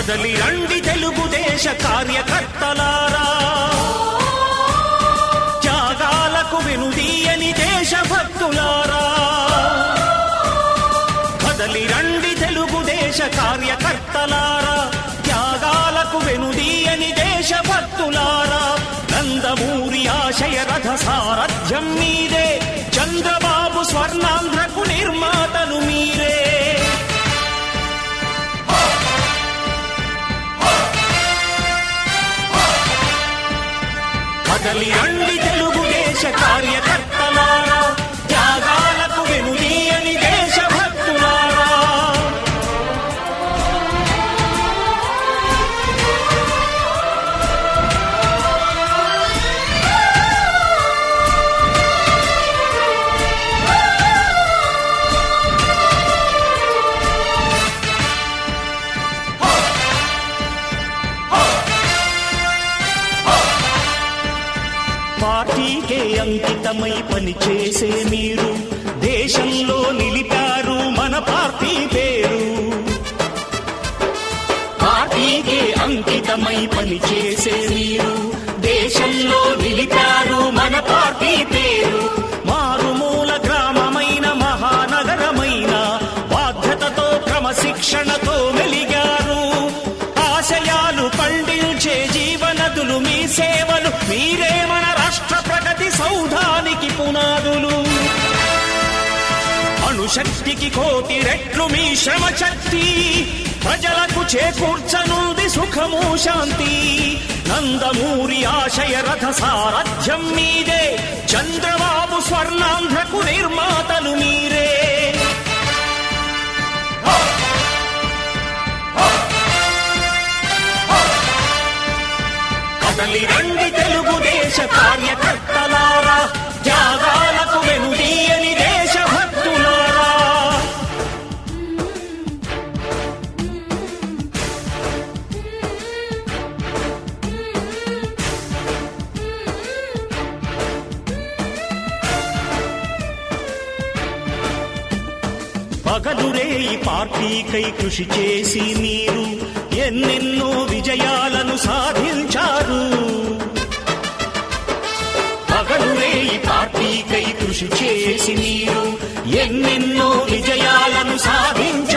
కదలి రండి తెలుగుదేశ కార్యకర్తలారా, త్యాగాలకు వెనుదీయని దేశభక్తులారా. కదలి రండి తెలుగుదేశ కార్యకర్తలారా, త్యాగాలకు వెనుదీయని దేశభక్తులారా. నందమూరి ఆశయ రథ సారథ్యం మీదే, చంద్రబాబు స్వర్ణాంధ్రకు నిర్మాతలు మీరే. కదలి రండి తెలుగుదేశ కార్యకర్తలారా, త్యాగాలకు వెనుదీయని దేశభక్తులారా. పార్టీకే అంకితమై పనిచేసే మీరు దేశంలో నిలిపారు మన పార్టీ పేరు. పార్టీకే అంకితమై పనిచేసే మీరు దేశంలో నిలిపారు మన పార్టీ పేరు. మారుమూల గ్రామమైన మహానగరమైన బాధ్యతతో క్రమశిక్షణతో మెలిగారు. ఆశయాలు పండించే జీవనదులు మీ సేవలు, మీరే మన రాష్ట్ర ప్రగతి సౌధానికి పునాదులు. అణుశక్తికి కోటి రెట్లు మీ శ్రమ శక్తి, ప్రజలకు చేకూర్చనుంది సుఖము శాంతి. నందమూరి ఆశయ రథ సారథ్యం మీదే, చంద్రబాబు స్వర్ణాంధ్రకు నిర్మాతలు మీరే. కదలి రండి తెలుగుదేశ కార్యకర్తలారా, త్యాగాలకు వెనుదీయని దేశభక్తులారా. పగలురే ఈ పార్టీకై కృషి చేసి మీరు ఎన్నెన్నో విజయాలను సాధించారు. పగలురే ఈ పార్టీకై కృషి చేసి మీరు ఎన్నెన్నో విజయాలను సాధించారు.